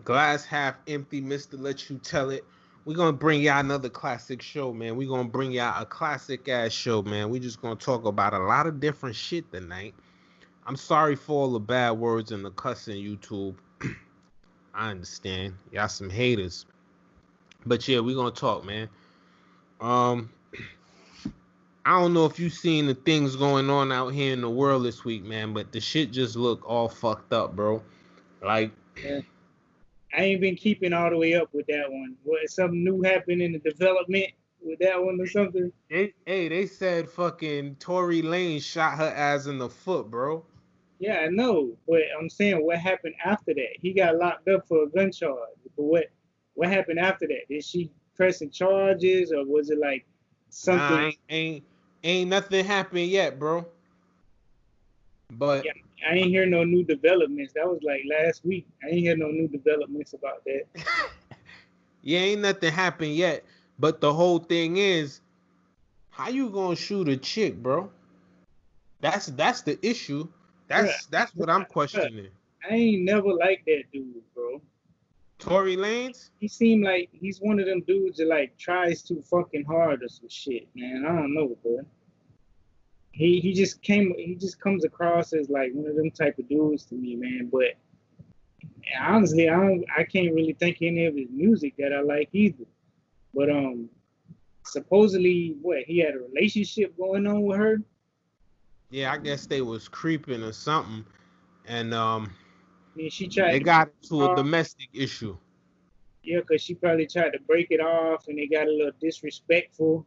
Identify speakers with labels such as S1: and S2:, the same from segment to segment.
S1: Glass half empty, Mrletyoutellit. We're gonna bring y'all another classic show, man. We're gonna bring y'all a classic ass show, man. We just gonna talk about a lot of different shit tonight. I'm sorry for all the bad words and the cussing, YouTube. I understand. Y'all some haters. But yeah, we're gonna talk, man. Um, I don't know if you seen the things going on out here in the world this week, man, but the shit just look all fucked up, bro. Like,
S2: Yeah. I ain't been keeping all the way up with that one. What something new happened in the development with that one or something?
S1: they said fucking Tory Lane shot her ass in the foot, bro.
S2: Yeah, I know, but I'm saying what happened after that? He got locked up for a gun charge. But what happened after that? Did she pressing charges or was it like
S1: Nah,
S2: something?
S1: ain't nothing happened yet, bro.
S2: Yeah,
S1: But
S2: I ain't hear no new developments. That was like last week. I ain't hear no new developments about that.
S1: yeah, ain't nothing happened yet. But the whole thing is, how you gonna shoot a chick, bro? That's the issue.
S2: Bruh,
S1: That's what I'm
S2: bruh,
S1: questioning.
S2: I ain't never liked that dude, bro.
S1: Tory Lanez?
S2: He seemed like he's one of them dudes that like tries too fucking hard or some shit, man. I don't know, bro. He just comes across as like one of them type of dudes to me, man. But honestly, I can't really think any of his music that I like either. But supposedly what he had a relationship going on with her.
S1: Yeah, I guess they was creeping or something, and
S2: I mean, she tried
S1: they
S2: to break
S1: got
S2: it
S1: into a
S2: off.
S1: domestic issue.
S2: Yeah, because she probably tried to break it off and they got a little disrespectful.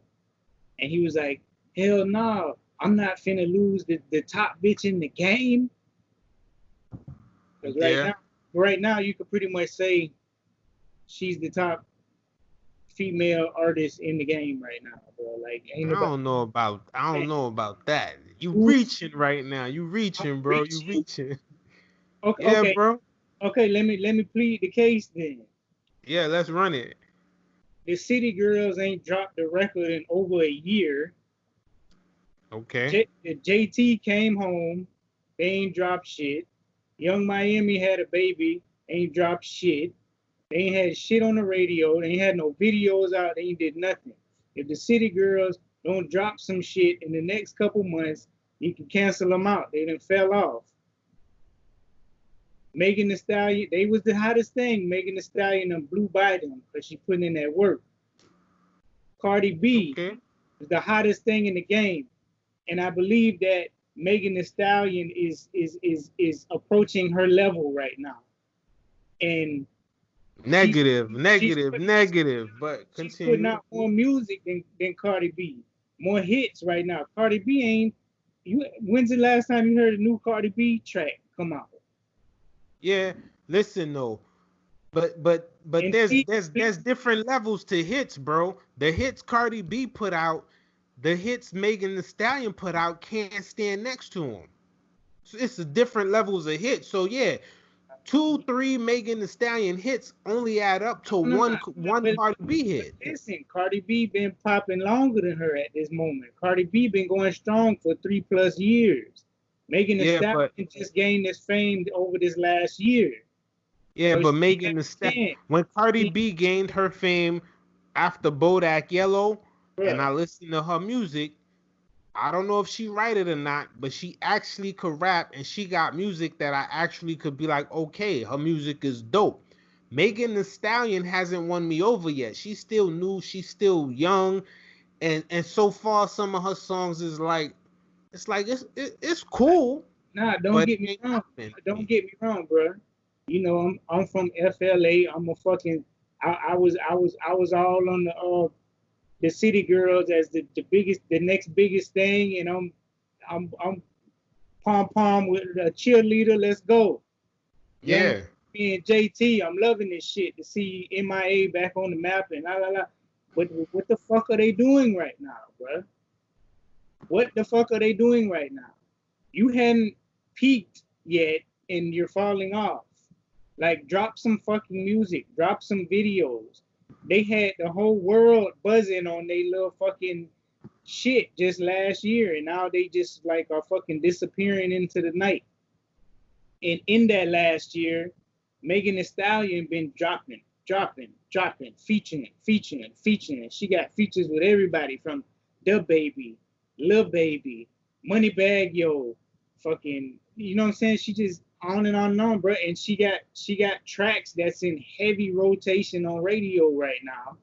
S2: And he was like, hell no, I'm not finna lose the top bitch in the game. Because
S1: Yeah,
S2: right now, you could pretty much say she's the top female artist in the game right now, bro. Like, ain't nobody.
S1: I don't know about that. You
S2: Ooh,
S1: reaching right now. You
S2: I'm
S1: reaching, bro. You
S2: reaching.
S1: reaching.
S2: Okay,
S1: Yeah,
S2: okay,
S1: bro.
S2: okay. Let me plead the case then.
S1: Yeah, let's run it.
S2: The City Girls ain't dropped the record in over a year.
S1: Okay.
S2: The JT came home, they ain't dropped shit. Young Miami had a baby, ain't dropped shit. They ain't had shit on the radio. They ain't had no videos out. They ain't did nothing. If the City Girls don't drop some shit in the next couple months, you can cancel them out. They done fell off. Megan Thee Stallion, they was the hottest thing. Megan Thee Stallion and blew by them because she putting in that work. Cardi B
S1: Okay.
S2: is the hottest thing in the game. And I believe that Megan Thee Stallion is approaching her level right now. And she's
S1: Negative,
S2: she's
S1: negative,
S2: putting
S1: negative. But
S2: she's putting
S1: continue.
S2: out more music than Cardi B. More hits right now. Cardi B ain't you when's the last time you heard a new Cardi B track come out?
S1: Yeah. Listen though. But
S2: And
S1: there's different levels to hits, bro. The hits Cardi B put out, the hits Megan Thee Stallion put out can't stand next to him. So it's a different levels of hits. So yeah, two, three Megan Thee Stallion hits only add up to
S2: no, no,
S1: one Cardi B
S2: but
S1: hit.
S2: listen, Cardi B been popping longer than her at this moment. Cardi B been going strong for 3+ years. Megan Thee
S1: Yeah,
S2: Stallion
S1: but
S2: just gained this fame over this last year.
S1: yeah,
S2: So
S1: but
S2: she
S1: Megan Thee Stallion,
S2: understand.
S1: when Cardi
S2: She,
S1: B gained her fame after Bodak Yellow, and
S2: bruh,
S1: I listened to her music, I don't know if she write it or not, but she actually could rap and she got music that I actually could be like, okay, her music is dope. Megan Thee Stallion hasn't won me over yet. She's still new, she's still young, and so far some of her songs is like it's cool,
S2: nah, don't
S1: but it
S2: get me
S1: ain't
S2: wrong.
S1: popping for
S2: Don't
S1: me.
S2: get me wrong, bro. You know, I'm from FLA. I'm a fucking. I was all on the City Girls as the biggest, the next biggest thing, and I'm pom pom with a cheerleader. Let's go, young
S1: Yeah.
S2: me and JT. I'm loving this shit to see MIA back on the map and la la la. But what the fuck are they doing right now, bro? What the fuck are they doing right now? You hadn't peaked yet and you're falling off. Like, drop some fucking music, drop some videos. They had the whole world buzzing on their little fucking shit just last year, and now they just like are fucking disappearing into the night. And in that last year, Megan Thee Stallion been dropping, featuring. She got features with everybody from Da Baby, Lil Baby, Moneybagg Yo, fucking, you know what I'm saying? She just on and on, bro. And she got tracks that's in heavy rotation on radio right now.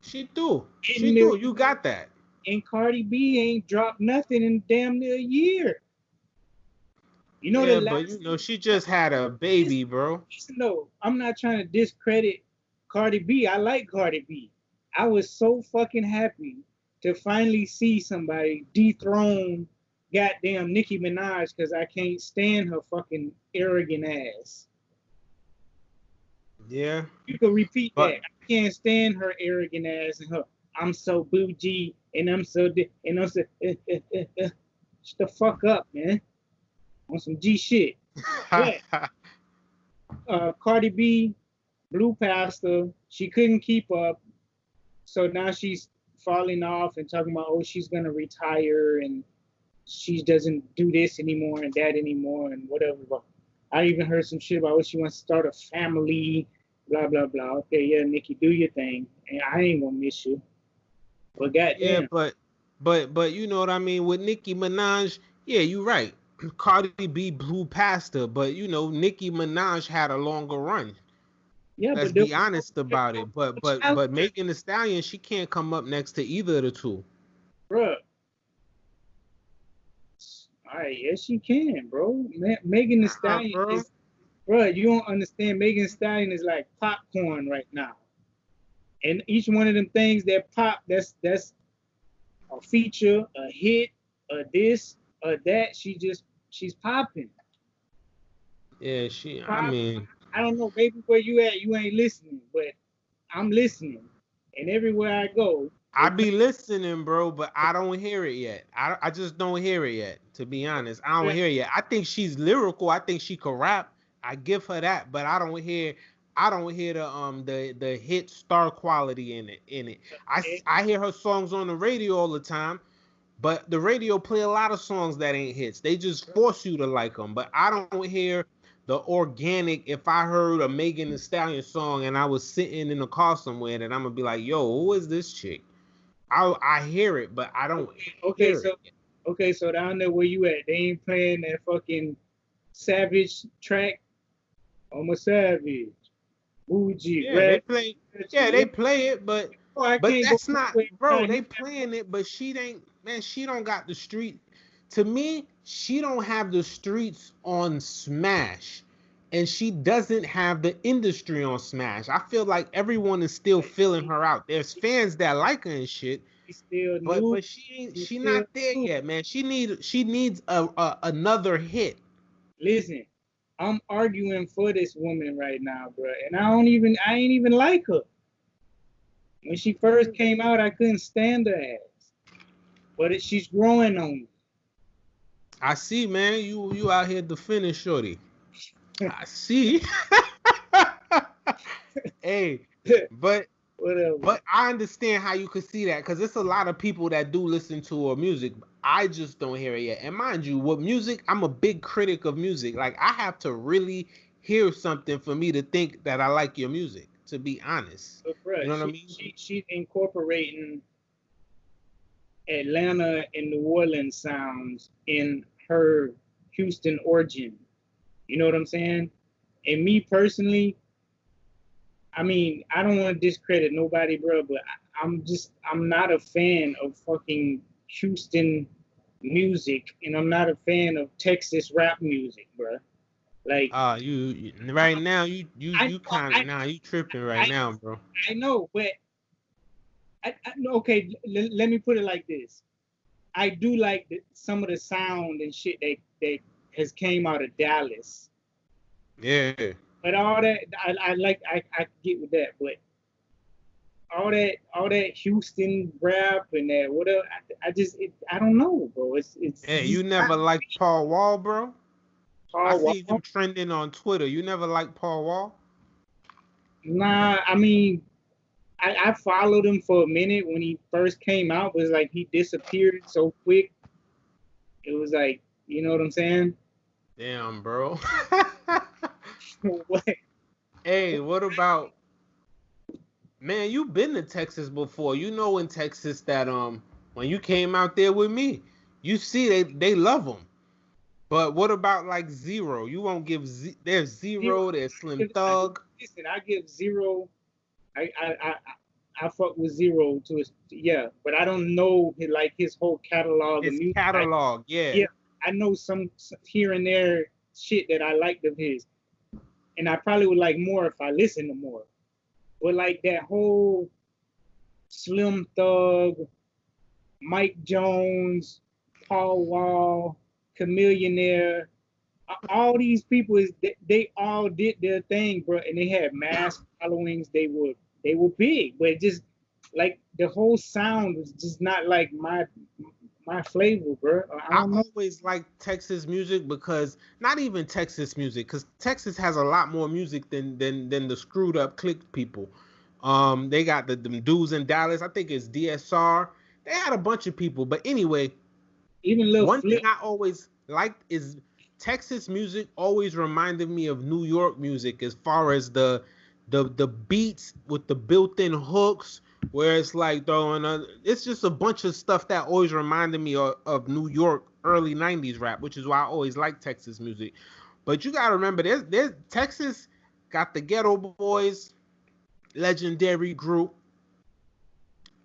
S1: She do. She
S2: And,
S1: do. You got that.
S2: and Cardi B ain't dropped nothing in damn near a year. You know the
S1: Yeah, but
S2: last
S1: she just had a baby, bro.
S2: listen though, I'm not trying to discredit Cardi B. I like Cardi B. I was so fucking happy to finally see somebody dethrone goddamn Nicki Minaj because I can't stand her fucking arrogant ass.
S1: Yeah.
S2: You can repeat
S1: But
S2: that. I can't stand her arrogant ass and her. I'm so bougie and I'm so and I'm so. Shut the fuck up, man. On some G shit. But Cardi B blew past her. She couldn't keep up. So now she's falling off and talking about, oh, she's going to retire and she doesn't do this anymore and that anymore and whatever. But I even heard some shit about what she wants to start a family, blah, blah, blah. Okay, yeah, Nikki, do your thing. And I ain't going to miss you. But
S1: yeah,
S2: goddamn.
S1: but you know what I mean with Nicki Minaj. Yeah, you're right. Cardi B blew past her, but Nicki Minaj had a longer run.
S2: Yeah,
S1: Let's
S2: but there
S1: be
S2: was
S1: honest about it.
S2: no
S1: But
S2: challenger,
S1: Megan Thee Stallion, she can't come up next to either of the two.
S2: bruh. All right, yes, she can, bro. Megan Thee Stallion
S1: Bro.
S2: is, bro. You don't understand. Megan Thee Stallion is like popcorn right now, and each one of them things that pop, that's a feature, a hit, a this, a that. She's popping.
S1: Yeah, I mean,
S2: I don't know, baby, where you at? You ain't listening, but I'm listening, and everywhere I go,
S1: I be listening, bro, but I don't hear it yet. I just don't hear it yet. To be honest, I don't hear it yet. I think she's lyrical. I think she could rap. I give her that, but I don't hear the hit star quality in it. I hear her songs on the radio all the time, but the radio play a lot of songs that ain't hits. They just force you to like them, but I don't hear the organic. If I heard a Megan Thee Stallion song and I was sitting in a car somewhere, then I'm gonna be like, "Yo, who is this chick?" I hear it, but I don't
S2: okay,
S1: hear it.
S2: so down there where you at, they ain't playing that fucking Savage track. I'm a savage. Bougie,
S1: Yeah, they
S2: red.
S1: play. Yeah, they play it, but
S2: Oh, I
S1: but
S2: can't go
S1: that's not,
S2: nowhere and
S1: bro.
S2: not hear
S1: They
S2: that.
S1: playing it, but she ain't. Man, she don't got the street. To me, she don't have the streets on Smash, and she doesn't have the industry on Smash. I feel like everyone is still
S2: But
S1: feeling her out. There's fans that like her and shit,
S2: she's still
S1: but
S2: new.
S1: she ain't.
S2: She's
S1: She
S2: still
S1: not there
S2: new.
S1: yet, man. She needs a another hit.
S2: Listen, I'm arguing for this woman right now, bro, and I ain't even like her. When she first came out, I couldn't stand her ass, but she's growing on
S1: I see, man. You out here defending Shorty.
S2: me.
S1: I see. Hey, but
S2: Whatever.
S1: but I understand how you could see that because it's a lot of people that do listen to her music. I just don't hear it yet. And mind you, with music, I'm a big critic of music. Like I have to really hear something for me to think that I like your music. To be honest,
S2: But bro,
S1: you know what I mean?
S2: she's incorporating Atlanta and New Orleans sounds in her Houston origin. You know what I'm saying? And me personally, I mean, I don't want to discredit nobody, bro, but I'm not a fan of fucking Houston music, and I'm not a fan of Texas rap music, bro. Like,
S1: Right now
S2: I
S1: you kind of nah you tripping right
S2: I,
S1: now, bro.
S2: I know, but okay, let me put it like this. I do like some of the sound and shit that has came out of Dallas.
S1: Yeah.
S2: But all that I like I get with that, but all that Houston rap and that whatever I don't know, bro. It's
S1: Hey,
S2: just
S1: you never liked Paul Wall, bro? I
S2: Paul
S1: see him
S2: Wall.
S1: trending on Twitter. You never liked Paul Wall?
S2: Nah, I mean I followed him for a minute when he first came out, but it's like he disappeared so quick. It was like, you know what I'm saying?
S1: Damn, bro.
S2: What?
S1: Hey, what about man? You been to Texas before? You know in Texas that when you came out there with me, you see they love them. But what about like Zero? You won't give there's
S2: Zero.
S1: Zero, there's Slim Thug.
S2: Listen, I give Zero. I fuck with Zero to his, yeah, but I don't know like his whole catalog of
S1: His
S2: music.
S1: catalog, yeah.
S2: Yeah, I know some here and there shit that I liked of his, and I probably would like more if I listened to more. But like that whole Slim Thug, Mike Jones, Paul Wall, Chameleonaire, all these people is they all did their thing, bro, and they had mass followings. They were big, but it just like the whole sound was just not like my flavor, bro. I
S1: I
S2: don't know.
S1: always like Texas music because not even Texas music, because Texas has a lot more music than the screwed up click people. They got them dudes in Dallas. I think it's DSR. They had a bunch of people, but anyway,
S2: Even Lil
S1: one thing
S2: Flip,
S1: I always liked is Texas music always reminded me of New York music as far as the beats with the built-in hooks where it's like throwing it's just a bunch of stuff that always reminded me of New York early 90s rap, which is why I always like Texas music. But you gotta remember there's Texas got the Ghetto Boys, legendary group,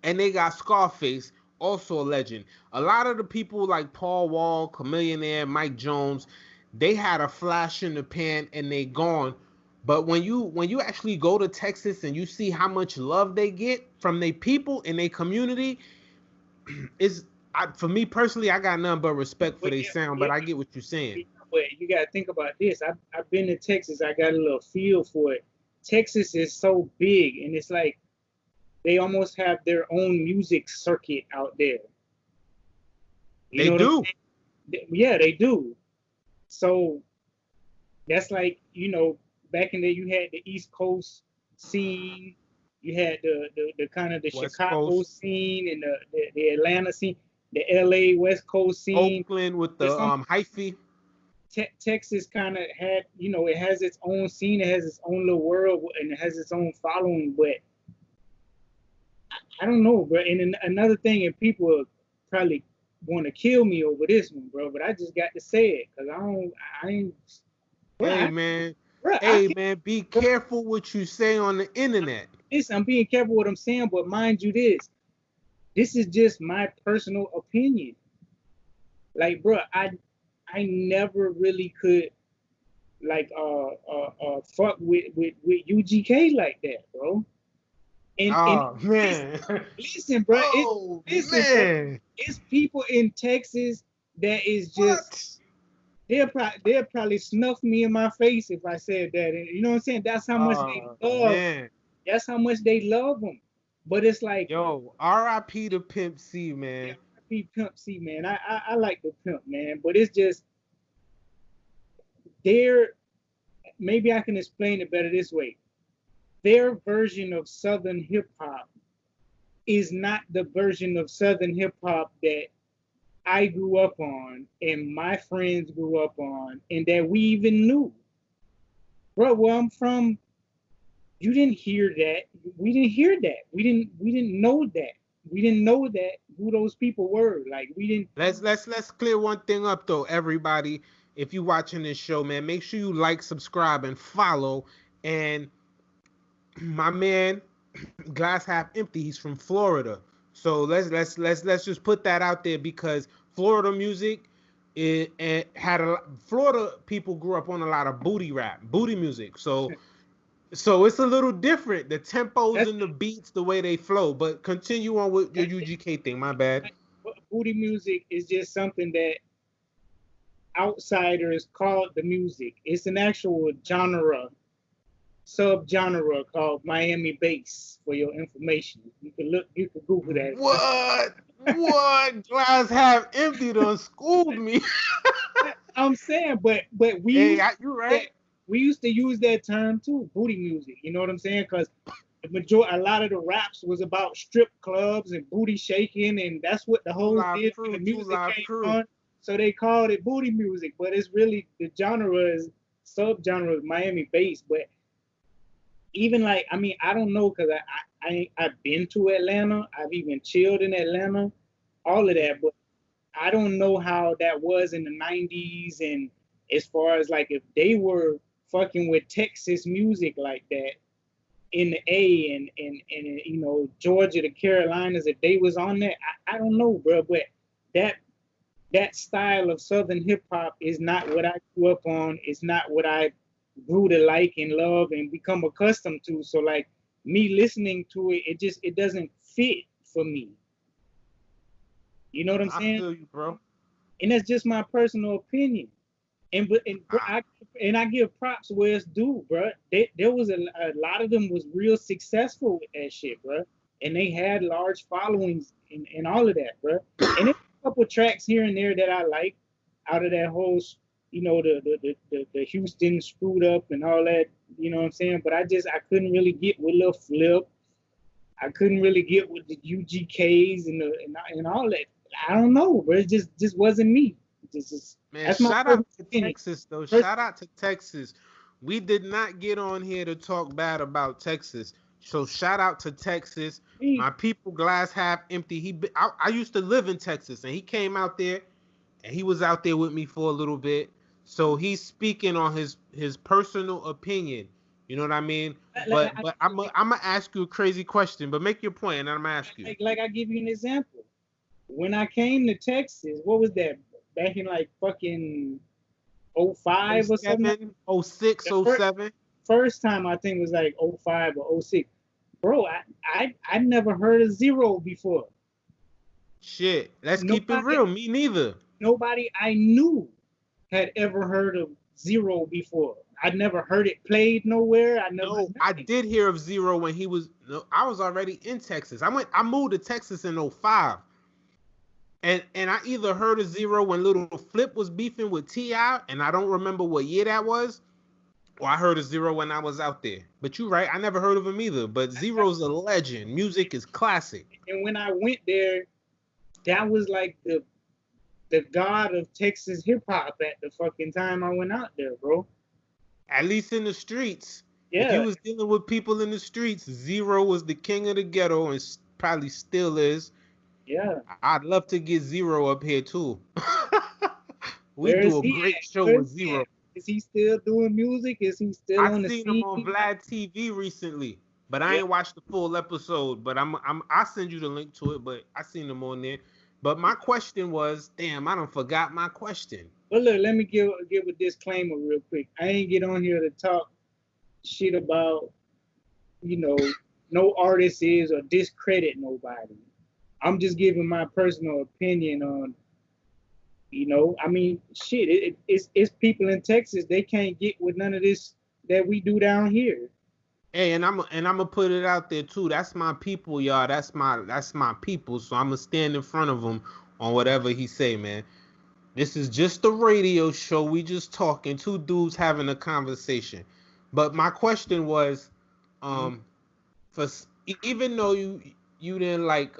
S1: and they got Scarface, also a legend. A lot of the people like Paul Wall, Chameleonaire, Mike Jones, they had a flash in the pan and they gone. But when you actually go to Texas and you see how much love they get from their people and their community, is for me personally, I got nothing but respect for
S2: but
S1: their
S2: yeah,
S1: sound. But I get what you're saying.
S2: but you gotta think about this. I've been to Texas. I got a little feel for it. Texas is so big, and it's like they almost have their own music circuit out there. You
S1: They
S2: know what I'm
S1: do.
S2: saying? Yeah, they do. So that's like, back in the you had the East Coast scene, you had the kind of the
S1: West
S2: Chicago
S1: Coast,
S2: scene and the Atlanta scene, the LA West Coast scene.
S1: Oakland with the
S2: It's almost
S1: hyphy.
S2: Texas kind of had, it has its own scene, it has its own little world, and it has its own following. But I don't know, bro. And another thing, and people probably want to kill me over this one, bro. But I just got to say it because I ain't, bro.
S1: Hey man,
S2: I
S1: hey
S2: can't,
S1: man, be
S2: bro.
S1: careful what you say on the internet.
S2: Listen, I'm being careful what I'm saying, but mind you, this is just my personal opinion. Like, bro, I never really could like fuck with UGK like that, bro. And
S1: Oh man.
S2: listen, bro,
S1: Oh
S2: listen, bro,
S1: man.
S2: it's people in Texas that is just
S1: What?
S2: they'll probably snuff me in my face if I said that. And you know what I'm saying? That's how much they
S1: Oh
S2: love.
S1: man.
S2: That's how much they love them. But it's like,
S1: Yo, R.I.P. to Pimp C,
S2: yeah,
S1: man.
S2: Pimp C, man. I like the pimp, man. But it's just their, maybe I can explain it better this way. Their version of Southern hip hop is not the version of Southern hip hop that I grew up on and my friends grew up on and that we even knew. Bro, where I'm from, you didn't hear that. We didn't hear that. We didn't know that. We didn't know that who those people were. Like we didn't.
S1: Let's clear one thing up though, everybody. If you watching this show, man, make sure you like, subscribe, and follow. And my man, glass half empty. He's from Florida, so let's just put that out there because Florida music, it had Florida people grew up on a lot of booty rap, booty music. So it's a little different. The tempos
S2: That's
S1: and the beats, the way they flow. But continue on with your
S2: that's
S1: UGK thing. My bad.
S2: booty music is just something that outsiders call the music. It's an actual genre, subgenre called Miami bass. For your information, you can Google that.
S1: What? What? Glass half empty done schooled me.
S2: I'm saying, but
S1: Hey, you
S2: that
S1: right.
S2: we used to use that term too, booty music. You know what I'm saying? Because a lot of the raps was about strip clubs and booty shaking, and that's what the
S1: True
S2: hoes
S1: live
S2: did when
S1: crew.
S2: the
S1: True
S2: music
S1: live
S2: came
S1: crew.
S2: on. So they called it booty music, but it's really the genre is subgenre of Miami bass. But even like, I mean, I don't know, because I've been to Atlanta. I've even chilled in Atlanta, all of that. But I don't know how that was in the 90s. And as far as like if they were fucking with Texas music like that in the A and you know, Georgia, the Carolinas, if they was on that, I don't know, bro. But that that style of Southern hip hop is not what I grew up on. It's not what I grew to like and love and become accustomed to. So like me listening to it, it doesn't fit for me. You know what I'm
S1: I
S2: saying?
S1: feel you, bro.
S2: And that's just my personal opinion. And bro,
S1: I,
S2: I give props where it's due, bro. There was a lot of them was real successful with that shit, bro. And they had large followings and all of that, bro. And there's a couple tracks here and there that I like out of that whole, you know, the Houston screwed up and all that, you know what I'm saying? But I couldn't really get with Lil Flip. I couldn't really get with the UGKs and all that. I don't know, but it just wasn't me. Just
S1: Man,
S2: that's my
S1: shout
S2: personal
S1: out to
S2: opinion.
S1: Texas though. Shout out to Texas. We did not get on here to talk bad about Texas. So shout out to Texas. My people, glass half empty. I used to live in Texas, and he came out there, and he was out there with me for a little bit. So he's speaking on his personal opinion. You know what I mean?
S2: Like,
S1: But I'm gonna ask you a crazy question. But make your point, and I'm gonna ask you.
S2: like I give you an example. When I came to Texas, what was that? Back in like fucking '05 or something?
S1: 07, 06,
S2: The
S1: 07.
S2: first time I think was like '05 or '06. Bro, I never heard of Zero before.
S1: Shit, let's keep it
S2: Nobody
S1: real. Me neither.
S2: nobody I knew had ever heard of Zero before. I'd never heard it played nowhere. I never
S1: No, I
S2: nothing.
S1: did hear of Zero when he was. No, I was already in Texas. I moved to Texas in '05, and I either heard of Zero when Little Flip was beefing with Ti, and I don't remember what year that was, or I heard of Zero when I was out there. But you're right, I never heard of him either. But Zero's a legend. Music is classic.
S2: And when I went there, that was like the god of Texas hip hop at the fucking time I went out there, bro.
S1: At least in the streets. If you
S2: Yeah,
S1: was dealing with people in the streets, Zero was the king of the ghetto and probably still is.
S2: yeah.
S1: I'd love to get Zero up here too. We
S2: Where is
S1: do a
S2: he
S1: great
S2: at?
S1: show
S2: Where is
S1: with
S2: he at?
S1: Zero.
S2: Is he still doing music? Is he still
S1: I
S2: on the
S1: seen him
S2: scene?
S1: on Vlad TV recently, but I
S2: Yeah.
S1: ain't watched the full episode. But I'll send you the link to it. But I seen him on there. But my question was, damn, I don't forgot my question.
S2: But look, let me give a disclaimer real quick. I ain't get on here to talk shit about, you know, no artist is or discredit nobody. I'm just giving my personal opinion on, you know, I mean, shit, it's people in Texas, they can't get with none of this that we do down here.
S1: Hey, and I'm gonna put it out there too. That's my people, y'all. That's my people. So I'm gonna stand in front of him on whatever he say, man. This is just a radio show. We just talking, two dudes having a conversation. But my question was,
S2: Mhm.
S1: um, for even though you didn't like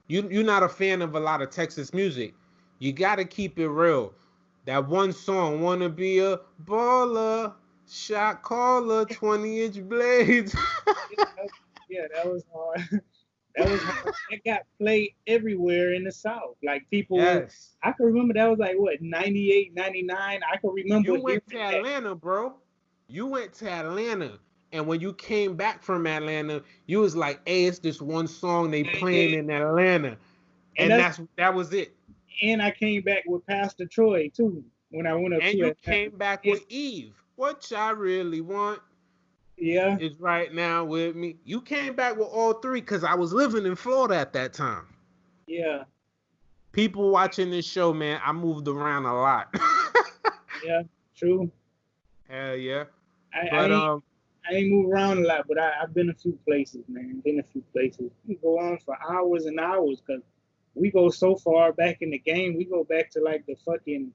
S1: you're not a fan of a lot of Texas music, you gotta keep it real. That one song, "Wanna Be a Baller," shot caller, 20-inch blades.
S2: Yeah, that was hard. That was hard. That got played everywhere in the South. Like people was,
S1: Yes.
S2: I can remember that was like what, 98, 99. I can remember
S1: You
S2: hearing
S1: went to
S2: that.
S1: Atlanta, bro. You went to Atlanta. And when you came back from Atlanta, you was like, hey, it's this one song they
S2: Yeah, yeah.
S1: playing in Atlanta.
S2: And
S1: And that was it.
S2: I came back with Pastor Troy too when I went up
S1: And
S2: to
S1: you
S2: Atlanta.
S1: came back
S2: Yeah,
S1: with Eve. What I really want
S2: yeah,
S1: is right now with me. You came back with all three because I was living in Florida at that time.
S2: yeah,
S1: People watching this show, man, I moved around a lot.
S2: yeah. True.
S1: Hell yeah.
S2: I, I
S1: But
S2: ain't I ain't moved around a lot, but I've been a few places, man. Been a few places. We go on for hours and hours because we go so far back in the game. We go back to like the fucking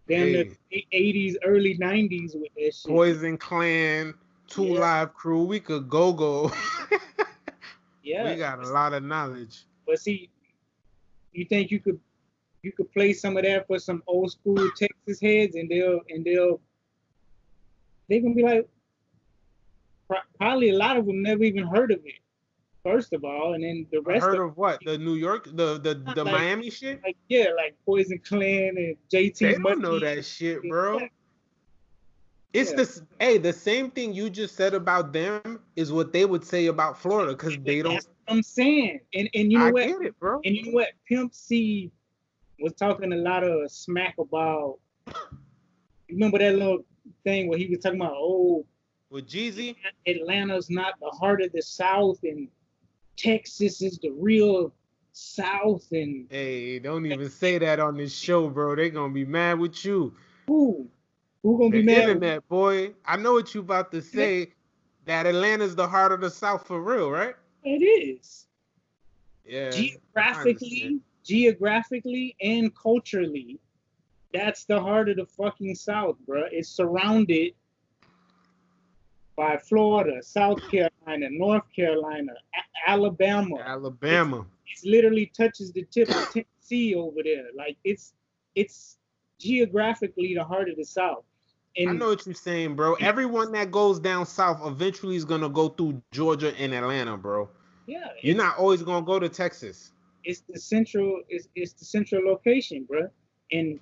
S2: damn near
S1: hey,
S2: '80s, early '90s with that shit.
S1: Poison Clan, Two
S2: Yeah,
S1: Live Crew, we could go.
S2: yeah.
S1: We got a lot of knowledge.
S2: But see, you think you could play some of that for some old school Texas heads, and they gonna be like, Probably a lot of them never even heard of it, first of all, and then the
S1: I
S2: rest
S1: heard
S2: of
S1: of what? The New York,
S2: not
S1: the Miami shit?
S2: like yeah, like Poison Clan and
S1: They
S2: JT
S1: don't know
S2: Money.
S1: that shit,
S2: Yeah,
S1: bro. It's
S2: yeah.
S1: this, hey, the same thing you just said about them is what they would say about Florida because they don't.
S2: That's what I'm saying. And you know
S1: I
S2: what?
S1: get it, bro.
S2: And you know what? Pimp C was talking a lot of smack about. Remember that little thing where he was talking about, oh,
S1: With Jeezy,
S2: Atlanta's not the heart of the South, and Texas is the real South, and
S1: hey, don't even say that on this show, bro. They gonna be mad with you.
S2: who who gonna be
S1: The
S2: mad with
S1: internet, boy. I know what you about to
S2: me?
S1: say. That Atlanta's the heart of the South for real, right?
S2: It is
S1: Yeah, I understand.
S2: geographically and culturally. That's the heart of the fucking South, bro. It's surrounded by Florida, South Carolina, North Carolina, Alabama. It's
S1: Alabama.
S2: it's literally touches the tip of Tennessee over there. Like it's geographically the heart of the South.
S1: I
S2: And
S1: know what you're saying, bro. Everyone that goes down south eventually is gonna go through Georgia and Atlanta, bro.
S2: yeah,
S1: You're not always gonna go to Texas.
S2: it's the central location, bro. And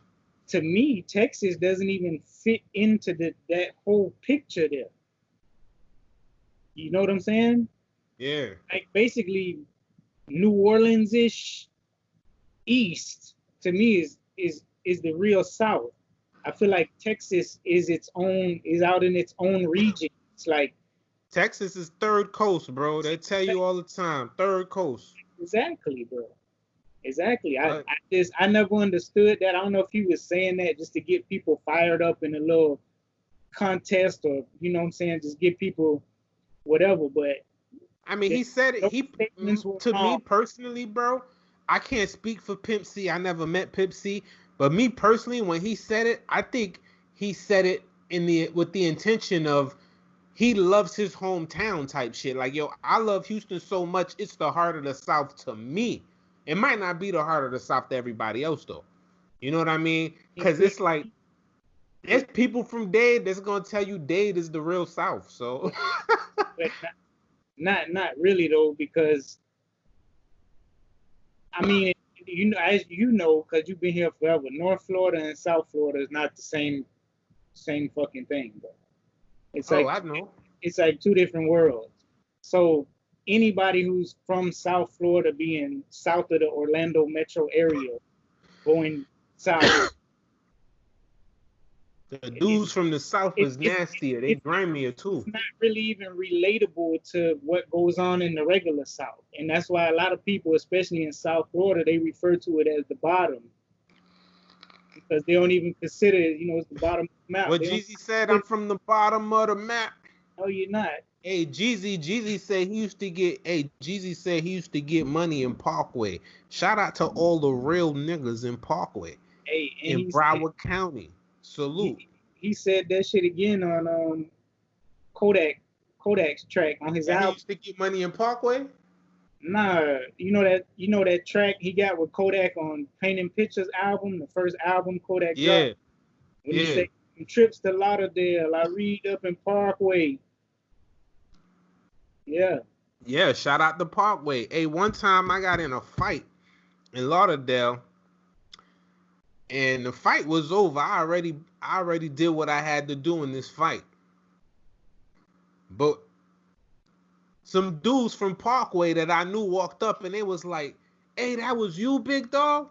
S2: to me, Texas doesn't even fit into that whole picture there. You know what I'm saying?
S1: Yeah.
S2: Like basically New Orleans ish east to me is the real South. I feel like Texas is out in its own region. It's like
S1: Texas is third coast, bro. They tell you all the time, third coast.
S2: exactly, bro. Exactly.
S1: But
S2: I never understood that. I don't know if he was saying that just to get people fired up in a little contest or you know what I'm saying, just get people whatever. But
S1: I mean, he said it.
S2: those statements were
S1: To me
S2: wrong.
S1: personally, bro. I can't speak for Pimp C. I never met Pimp C, but me personally, when he said it, I think he said it in the with the intention of he loves his hometown type shit. Like, yo, I love Houston so much, it's the heart of the South to me. It might not be the heart of the South to everybody else though. You know what I mean?
S2: It
S1: Because
S2: could
S1: it's like there's people from Dade that's gonna tell you Dade is the real South. So
S2: but not really though, because I mean, you know, as you know, because you've been here forever. North Florida and South Florida is not the same fucking thing, bro. It's
S1: oh,
S2: like
S1: I know.
S2: it's like two different worlds. So anybody who's from South Florida, being south of the Orlando metro area, going south,
S1: The
S2: it's
S1: dudes from the South is nastier. They grimier
S2: it's
S1: too.
S2: not really even relatable to what goes on in the regular South, and that's why a lot of people, especially in South Florida, they refer to it as the bottom because they don't even consider it. You know, it's the bottom of the map.
S1: What
S2: They don't
S1: Jeezy said, I'm
S2: consider.
S1: from the bottom of the map.
S2: No, you're not.
S1: Hey, Jeezy said he used to get. Hey, Jeezy said he used to get money in Parkway. Shout out to all the real niggas in Parkway,
S2: Hey, and
S1: in Broward County. Salute.
S2: he said that shit again on Kodak Kodak's track on his
S1: That he
S2: album.
S1: used to get money in Parkway.
S2: Nah, you know that track he got with Kodak on Painting Pictures album, the first album Kodak dropped.
S1: Yeah,
S2: When he
S1: yeah,
S2: said trips to Lauderdale, I read up in Parkway. Yeah.
S1: yeah. Shout out to Parkway. Hey, one time I got in a fight in Lauderdale, and the fight was over. I already did what I had to do in this fight, but some dudes from Parkway that I knew walked up and they was like, "Hey, that was you, big dog?"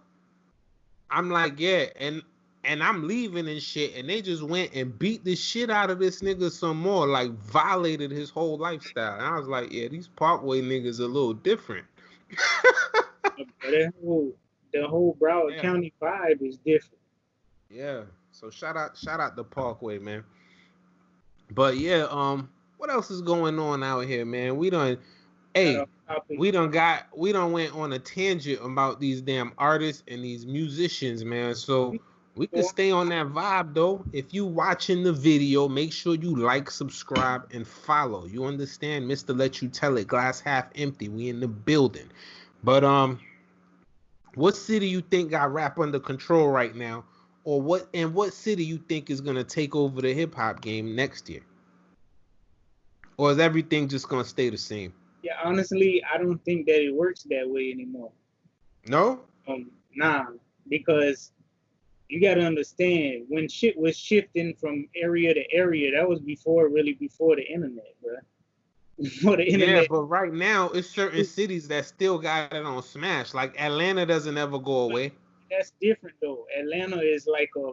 S1: I'm like, "Yeah," and I'm leaving and shit, and they just went and beat the shit out of this nigga some more, like violated his whole lifestyle. And I was like, "Yeah, these Parkway niggas a little different."
S2: But the whole Broward
S1: Yeah,
S2: County vibe is different.
S1: yeah. So shout out to Parkway, man. But yeah, what else is going on out here, man?
S2: Got off
S1: Hey,
S2: topic.
S1: we done went on a tangent about these damn artists and these musicians, man. So we can stay on that vibe though. If you watching the video, make sure you like, subscribe, and follow. You understand? Mrletyoutellit, glass half empty. We in the building. But what city you think got rap under control right now? Or what city you think is gonna take over the hip hop game next year? or is everything just gonna stay the same?
S2: Yeah, honestly, I don't think that it works that way anymore.
S1: No.
S2: Nah, because you got to understand when shit was shifting from area to area, that was before the internet, bro. Before the
S1: Yeah,
S2: internet,
S1: but right now it's certain cities that still got it on smash. Like Atlanta doesn't ever go away.
S2: that's different though. Atlanta is like a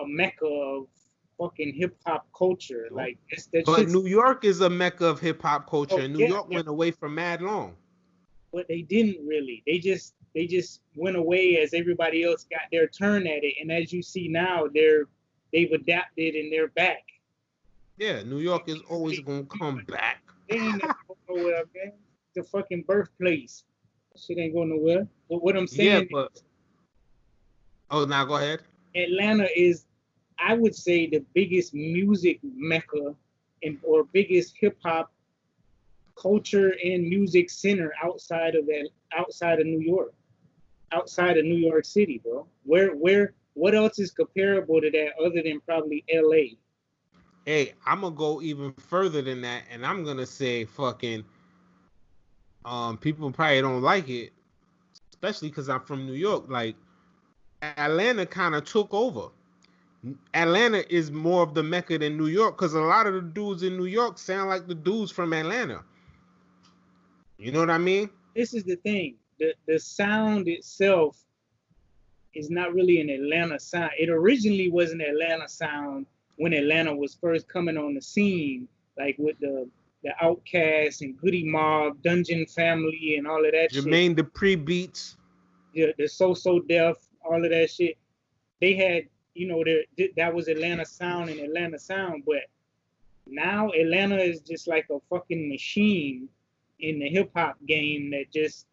S2: mecca of fucking hip hop culture.
S1: No.
S2: Like that
S1: But
S2: shit's.
S1: New York is a mecca of hip hop culture,
S2: Oh
S1: and New
S2: yeah,
S1: York
S2: yeah,
S1: went away for mad long.
S2: but they didn't really. They just went away as everybody else got their turn at it, and as you see now, they've adapted and they're back.
S1: Yeah, New York is always gonna come back.
S2: They ain't never going nowhere, man. The fucking birthplace. Shit ain't going nowhere. But what I'm
S1: Yeah,
S2: saying
S1: but
S2: is
S1: now go ahead.
S2: Atlanta is, I would say, the biggest music mecca or biggest hip hop culture and music center outside of New York, outside of New York City, bro. What else is comparable to that other than probably LA?
S1: Hey, I'm gonna go even further than that, and I'm gonna say fucking people probably don't like it, especially because I'm from New York. Like Atlanta kind of took over. Atlanta is more of the mecca than New York because a lot of the dudes in New York sound like the dudes from Atlanta. You know what I mean?
S2: This is the thing. The sound itself is not really an Atlanta sound. It originally was an Atlanta sound when Atlanta was first coming on the scene, like with the Outkast and Goody Mob, Dungeon Family, and all of that shit.
S1: Jermaine Dupri beats.
S2: The So Def, all of that shit. They had, that was Atlanta sound and Atlanta sound, but now Atlanta is just like a fucking machine in the hip hop game that just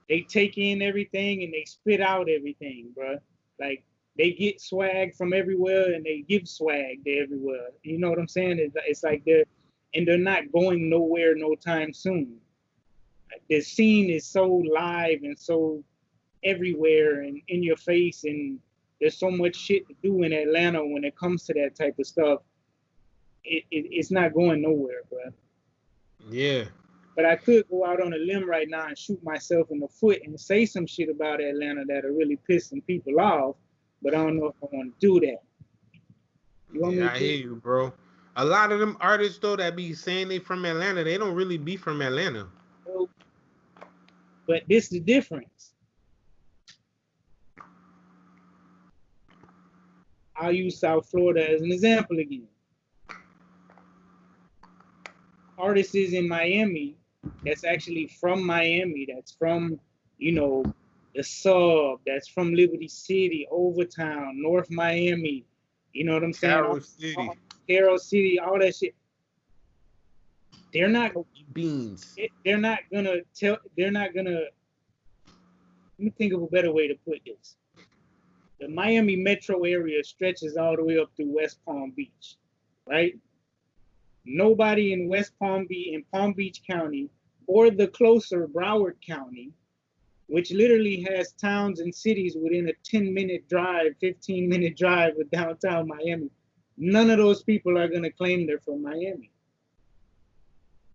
S2: they take in everything and they spit out everything, bro. Like they get swag from everywhere and they give swag to everywhere. You know what I'm saying? It's like they're not going nowhere no time soon. Like, the scene is so live and so everywhere and in your face, and there's so much shit to do in Atlanta when it comes to that type of stuff. It's not going nowhere, bro.
S1: Yeah.
S2: But I could go out on a limb right now and shoot myself in the foot and say some shit about Atlanta that'll really piss some people off. But I don't know if I want to do that. You want me
S1: Yeah,
S2: to
S1: I
S2: do
S1: hear you, bro. A lot of them artists though that be saying they from Atlanta, they don't really be from Atlanta.
S2: it? But this is the difference. I'll use South Florida as an example again. Artists in Miami that's actually from Miami, that's from, the sub, that's from Liberty City, Overtown, North Miami, you know what I'm saying?
S1: Carol City.
S2: Carol City, all that shit. They're not
S1: Beans.
S2: they're not gonna let me think of a better way to put this. The Miami metro area stretches all the way up through West Palm Beach, right? Nobody in Palm Beach County, or the closer Broward County, which literally has towns and cities within a 10-minute drive, 15-minute drive with downtown Miami. None of those people are going to claim they're from Miami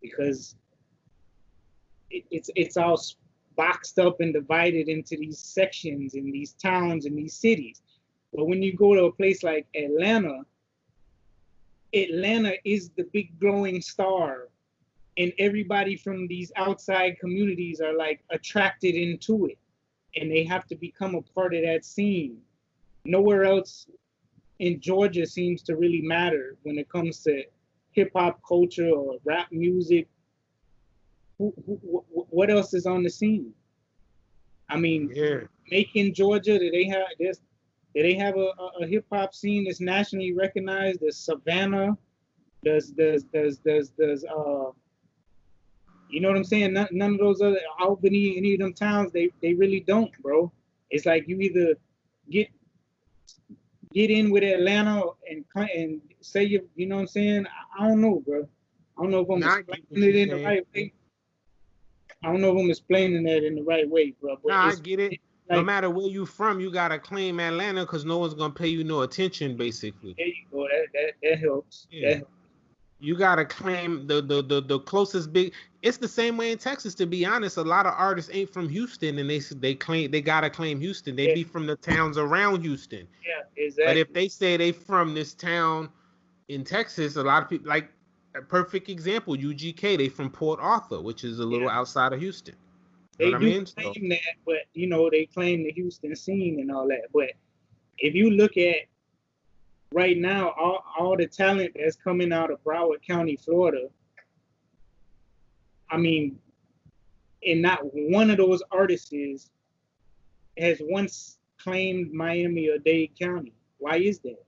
S2: because it's all boxed up and divided into these sections in these towns and these cities. But when you go to a place like Atlanta is the big glowing star, and everybody from these outside communities are like attracted into it, and they have to become a part of that scene. Nowhere else in Georgia seems to really matter when it comes to hip hop culture or rap music. What else is on the scene? I mean,
S1: Yeah.
S2: Macon, Georgia, do they have a hip hop scene that's nationally recognized? Does Savannah? Does you know what I'm saying? None of those other Albany, any of them towns, they really don't, bro. It's like you either get in with Atlanta and say you know what I'm saying? I don't know, bro. I don't know if I'm
S1: Nah, I get
S2: explaining
S1: what
S2: it
S1: you're
S2: in the
S1: saying.
S2: right way. I don't know if I'm explaining that in the right way, bro. But
S1: Nah, I
S2: it's
S1: get it. No
S2: like,
S1: matter where you from, you gotta claim Atlanta because no one's gonna pay you no attention, basically.
S2: there you go. That helps.
S1: Yeah.
S2: That helps.
S1: You gotta claim the closest big. It's the same way in Texas. To be honest, a lot of artists ain't from Houston, and they claim they gotta claim Houston. They
S2: Yeah,
S1: be from the towns around Houston.
S2: yeah,
S1: But if
S2: exactly.
S1: they say they from this town in Texas, a lot of people like a perfect example. UGK, they from Port Arthur, which is a little
S2: Yeah,
S1: outside of Houston. You know
S2: they
S1: what I
S2: do
S1: mean? So
S2: claim that, but they claim the Houston scene and all that. But if you look at right now, all the talent that's coming out of Broward County, Florida, I mean, and not one of those artists has once claimed Miami or Dade County. Why is that?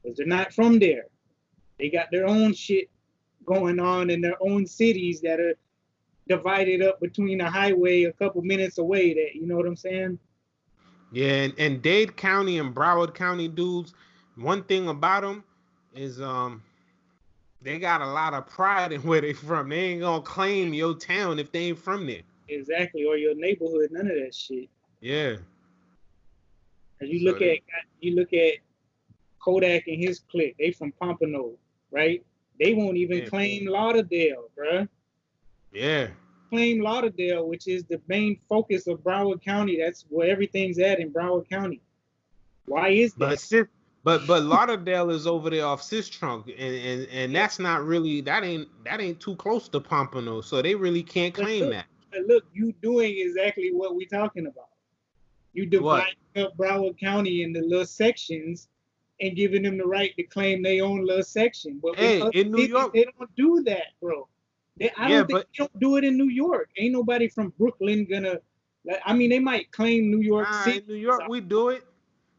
S2: Because they're not from there. They got their own shit going on in their own cities that are divided up between a highway a couple minutes away. That, you know what I'm saying?
S1: yeah, and Dade County and Broward County dudes, one thing about them is they got a lot of pride in where they from. They ain't gonna claim your town if they ain't from there.
S2: Exactly. Or your neighborhood, none of that shit.
S1: Yeah.
S2: As
S1: So they
S2: you look at Kodak and his clique, they from Pompano, right? They won't even
S1: yeah.
S2: claim Lauderdale, bruh.
S1: Yeah.
S2: Claim Lauderdale, which is the main focus of Broward County. That's where everything's at in Broward County. Why is that?
S1: But but Lauderdale is over there off Sis Trunk, and
S2: Yeah,
S1: that's not really that ain't too close to Pompano, so they really can't
S2: but
S1: claim that.
S2: look, you doing exactly what we're talking about. You
S1: What?
S2: divide up Broward County into little sections and giving them the right to claim their own little section. But in
S1: Hey,
S2: other
S1: in New
S2: cities,
S1: York,
S2: they don't do that, bro. I
S1: yeah,
S2: don't think
S1: but
S2: they don't do it in New York. Ain't nobody from Brooklyn gonna. Like, I mean, they might claim New York City
S1: in New York we do it.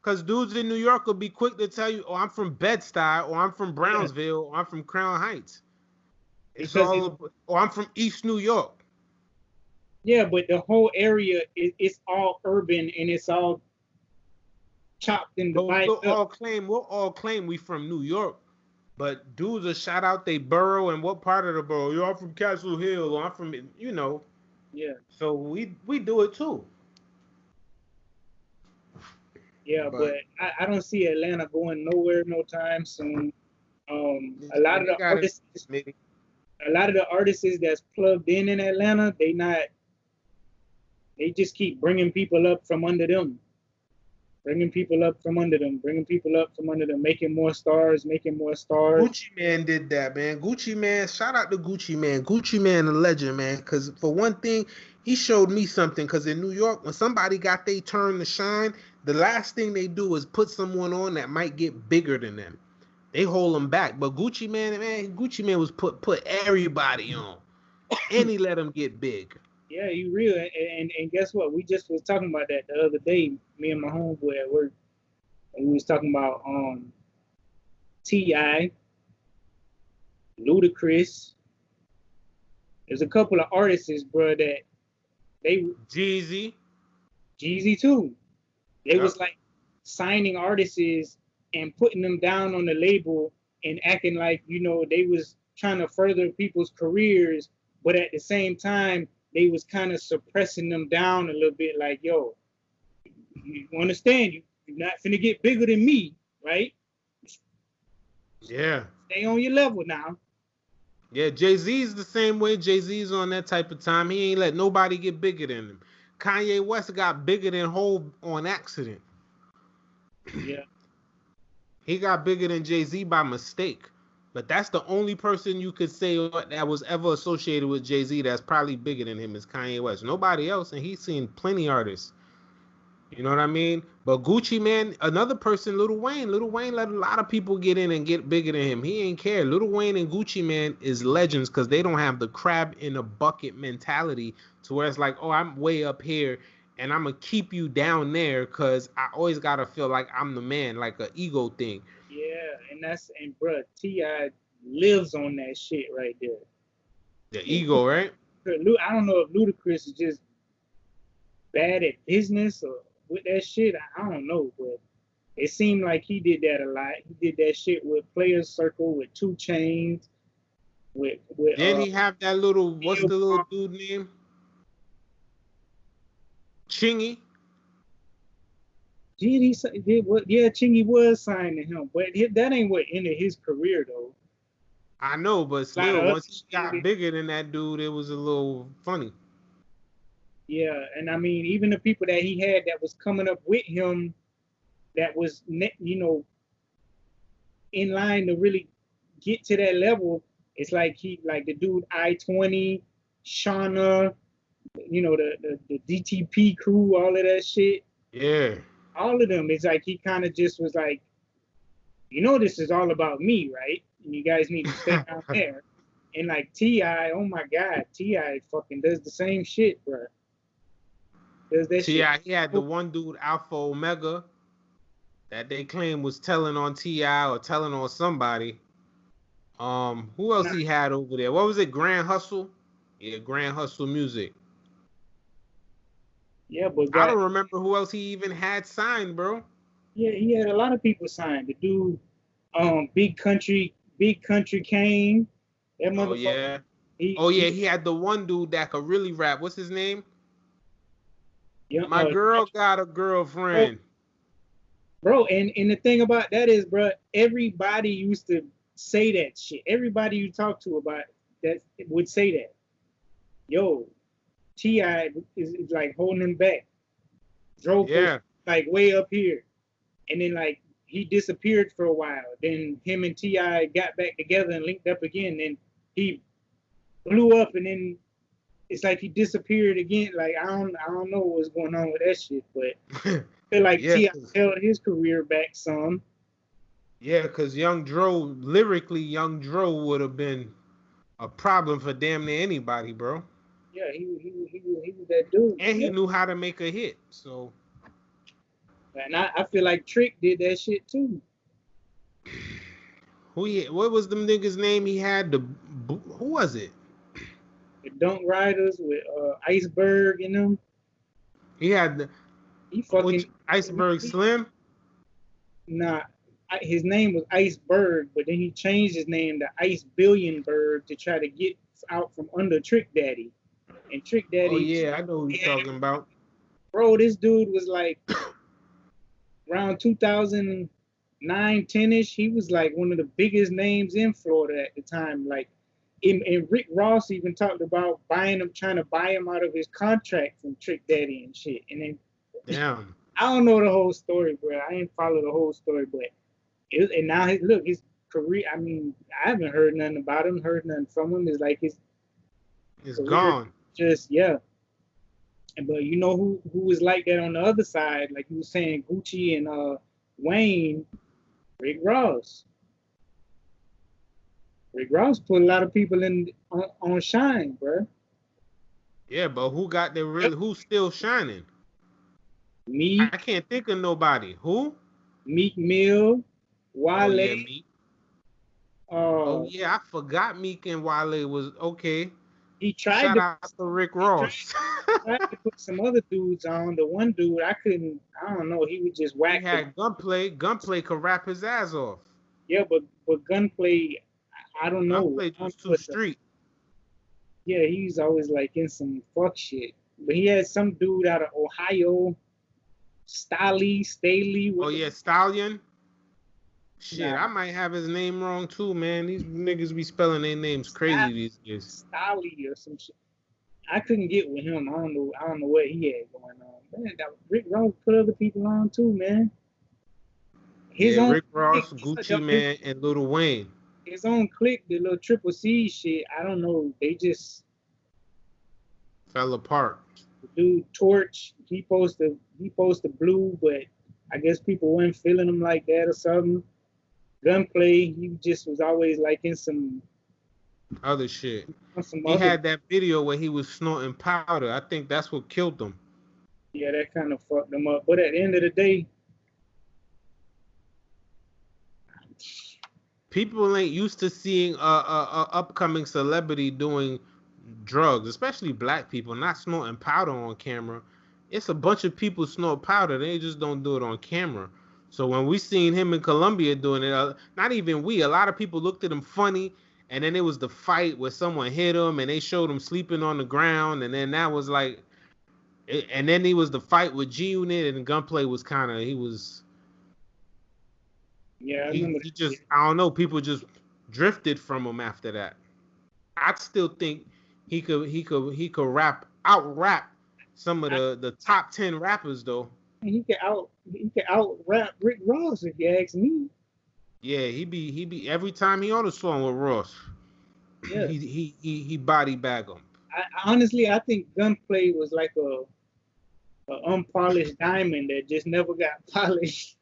S1: Cause dudes in New York will be quick to tell you, "Oh, I'm from Bed-Stuy, or I'm from
S2: yeah,
S1: Brownsville, or I'm from Crown Heights." It's
S2: because
S1: all, or I'm from East New York.
S2: yeah, but the whole area it's all urban and it's all chopped and
S1: But
S2: divided up.
S1: we'll all claim we from New York. But dudes will shout out they borough and what part of the borough. Yo, I'm from Castle Hill, or I'm from, you know.
S2: Yeah,
S1: So we do it too.
S2: yeah, but
S1: But
S2: I don't see Atlanta going nowhere no time soon. A lot
S1: man,
S2: of
S1: they
S2: the
S1: got it.
S2: artists, that's plugged in Atlanta, they just keep bringing people up from under them, bringing people up from under them, bringing people up from under them, making more stars, making more stars.
S1: Gucci Man did that, man. Gucci Man, shout out to Gucci Man. Gucci Man, a legend, man. Because for one thing, he showed me something. Because in New York, when somebody got their turn to shine, the last thing they do is put someone on that might get bigger than them. They hold them back. But Gucci Man was put everybody on, and he let them get big.
S2: Yeah, you real. And guess what? We just was talking about that the other day, me and my homeboy at work, and we was talking about T.I., Ludacris. There's a couple of artists, bro, that they
S1: Jeezy,
S2: Jeezy too. They was
S1: yep,
S2: like signing artists and putting them down on the label and acting like, they was trying to further people's careers, but at the same time, they was kind of suppressing them down a little bit, like, yo, you understand, you're not finna get bigger than me, right?
S1: yeah.
S2: Stay on your level now.
S1: Yeah, Jay Z's the same way. Jay Z's on that type of time. He ain't let nobody get bigger than him. Kanye West got bigger than Hov on accident.
S2: Yeah,
S1: He got bigger than Jay Z by mistake. But that's the only person you could say that was ever associated with Jay Z that's probably bigger than him is Kanye West. Nobody else, and he's seen plenty artists. You know what I mean? But Gucci Man, another person, Lil Wayne. Lil Wayne let a lot of people get in and get bigger than him. He ain't care. Lil Wayne and Gucci Man is legends because they don't have the crab in a bucket mentality to where it's like, oh, I'm way up here and I'm gonna keep you down there because I always gotta feel like I'm the man, like an ego thing.
S2: yeah, and bruh, T.I. lives on that shit right there.
S1: The ego, right?
S2: I don't know if Ludacris is just bad at business or with that shit. I don't know, but it seemed like he did that a lot. He did that shit with Players Circle, with 2 Chainz, with
S1: Then he have that little, what's the little
S2: Billboard.
S1: dude name? Chingy.
S2: Did what? Yeah, Chingy was signed to him, but that ain't what ended his career though.
S1: I know, but
S2: A lot
S1: still,
S2: of other
S1: once he got
S2: shit.
S1: bigger than that dude, it was a little funny.
S2: Yeah, and I mean, even the people that he had that was coming up with him, that was in line to really get to that level. It's like like the dude I-20, Shauna, the DTP crew, all of that shit.
S1: Yeah.
S2: All of them. It's like he kind of just was like, this is all about me, right? And you guys need to stay down there. And like T.I., oh my God, T.I. fucking does the same shit, bro. Does that shit.
S1: T.I., he had the one dude, Alpha Omega, that they claim was telling on T.I. or telling on somebody. Who else
S2: Nah,
S1: he had over there? What was it? Grand Hustle? Yeah, Grand Hustle Music.
S2: yeah, but
S1: I don't remember who else he even had signed, bro.
S2: he had a lot of people signed. The dude, Big Country Kane, that
S1: Oh
S2: motherfucker.
S1: yeah.
S2: He,
S1: Oh yeah,
S2: he
S1: he had the one dude that could really rap. What's his name?
S2: yeah,
S1: My girl got a
S2: bro,
S1: girlfriend.
S2: and the thing about that is, bro, everybody used to say that shit. Everybody you talk to about that would say that. Yo, T.I. is like holding him back. Dro was
S1: Yeah.
S2: like way up here, and then like he disappeared for a while. Then him and T.I. got back together and linked up again. Then he blew up, and then it's like he disappeared again. Like I don't know what's going on with that shit, but I feel like
S1: Yeah,
S2: T.I. held his career back some.
S1: yeah, because Young Dro, lyrically, Young Dro would have been a problem for damn near anybody, bro.
S2: Yeah, he was that dude.
S1: And he
S2: Yeah.
S1: knew how to make a hit. So
S2: And I feel like Trick did that shit too.
S1: what was them niggas name he had? Who was it?
S2: The Dunk Riders with Iceberg in them.
S1: He had
S2: He
S1: which
S2: fucking
S1: Iceberg
S2: he,
S1: Slim?
S2: nah. His name was Iceberg, but then he changed his name to Ice Billionberg to try to get out from under Trick Daddy. And Trick
S1: Oh
S2: Daddy,
S1: yeah, I know who you're
S2: yeah,
S1: talking about.
S2: bro, this dude was like around 2009, 10ish. He was like one of the biggest names in Florida at the time. Like, and Rick Ross even talked about trying to buy him out of his contract from Trick Daddy and shit. And then
S1: Damn.
S2: I don't know the whole story, bro. I didn't follow the whole story, but and now his career. I mean, I haven't heard nothing about him, heard nothing from him. It's like his
S1: It's
S2: career
S1: gone.
S2: just yeah. But you know who was like that on the other side, like you were saying, Gucci and Wayne, Rick Ross. Rick Ross put a lot of people on shine, bro.
S1: Yeah, but who's still shining? I
S2: Meek,
S1: can't think of nobody. Who?
S2: Meek Mill,
S1: Oh
S2: Wale.
S1: yeah, Meek. Oh
S2: Uh,
S1: yeah, I forgot Meek and Wale was okay.
S2: he tried
S1: Shout
S2: to
S1: out to Rick
S2: he tried,
S1: Ross.
S2: tried to put some other dudes on. The one dude I couldn't. I don't know. He was just
S1: He
S2: whack.
S1: had Gunplay. Gunplay could rap his ass off.
S2: Yeah, but Gunplay, I don't know.
S1: Gunplay
S2: I don't
S1: was
S2: know
S1: too
S2: what the,
S1: street.
S2: yeah, he's always like in some fuck shit. But he had some dude out of Ohio, Staley,
S1: Oh
S2: what the
S1: yeah, Stallion. Shit,
S2: nah,
S1: I might have his name wrong too, man. These niggas be spelling their names crazy these days.
S2: Staley or some shit. I couldn't get with him. I don't know what he had going on. Man, that Rick Ross put other people on too, man. His
S1: Yeah,
S2: own
S1: Rick
S2: clique,
S1: Ross, Gucci Man, and Lil Wayne.
S2: his own clique, the little Triple C shit. I don't know. They just
S1: Fell apart.
S2: do Torch. He posted blue, but I guess people weren't feeling him like that or something. Gunplay, he just was always like in
S1: Other shit.
S2: some
S1: He
S2: other.
S1: had that video where he was snorting powder. I think that's what killed him.
S2: Yeah, that kind of fucked him up. But at the end of the day,
S1: People ain't used to seeing a upcoming celebrity doing drugs, especially black people, not snorting powder on camera. It's a bunch of people snort powder. They just don't do it on camera. So when we seen him in Colombia doing it, not even we, a lot of people looked at him funny. And then it was the fight where someone hit him and they showed him sleeping on the ground. And then that was like, and then he was the fight with G Unit and Gunplay was kind of,
S2: yeah, I
S1: he,
S2: remember
S1: he
S2: that shit.
S1: just, I don't know, people just drifted from him after that. I still think he could out rap some of the top 10 rappers though.
S2: He can out rap Rick Ross if you ask me.
S1: Yeah, he be every time he on a song with Ross,
S2: Yeah.
S1: he body bag him.
S2: Honestly, I think Gunplay was like a unpolished diamond that just never got polished.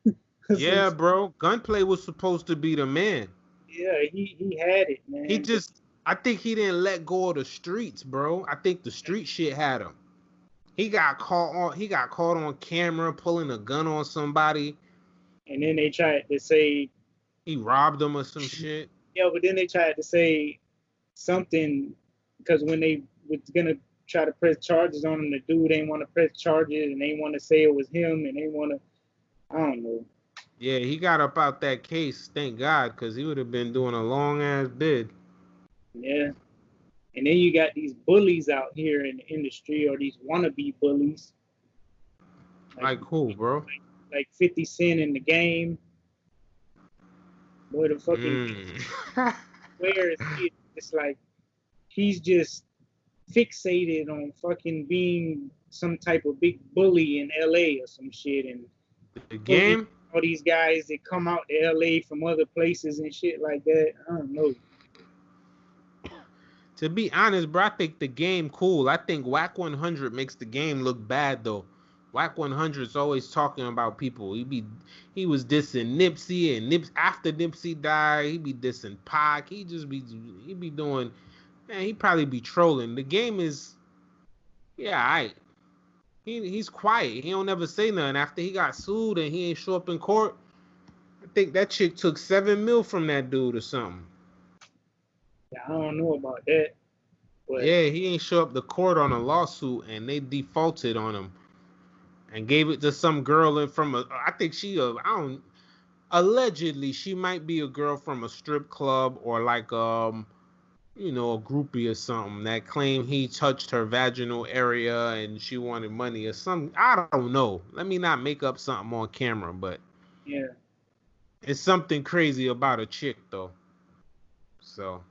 S1: Yeah, bro. Gunplay was supposed to be the man.
S2: Yeah, he had it,
S1: He
S2: man.
S1: just I think he didn't let go of the streets, bro. I think the street shit had him. He got caught on camera pulling a gun on somebody.
S2: And then they tried to say,
S1: He robbed them or some shit.
S2: yeah, but then they tried to say something because when they was gonna try to press charges on him, the dude ain't want to press charges and they want to say it was him and they want to, I don't know.
S1: Yeah, he got up out that case, thank God, because he would have been doing a long ass bid.
S2: Yeah. And then you got these bullies out here in the industry or these wannabe bullies.
S1: Like who, bro?
S2: Like 50 Cent in the game. Boy, the fucking where is he? It's like he's just fixated on fucking being some type of big bully in LA or some shit and
S1: The game?
S2: all these guys that come out to LA from other places and shit like that. I don't know.
S1: To be honest, bro, I think the game cool. I think Whack 100 makes the game look bad though. Whack 100 is always talking about people. He was dissing Nipsey and after Nipsey died, he be dissing Pac. He be doing, man, he probably be trolling. The game is, yeah, alright. He's quiet. He don't ever say nothing. After he got sued and he ain't show up in court, I think that chick took 7 mil from that dude or something.
S2: Yeah, I don't know about that. But
S1: Yeah, he ain't show up to court on a lawsuit and they defaulted on him and gave it to some girl I think allegedly she might be a girl from a strip club or like a groupie or something that claimed he touched her vaginal area and she wanted money or something. I don't know. Let me not make up something on camera, but
S2: yeah.
S1: it's something crazy about a chick though. So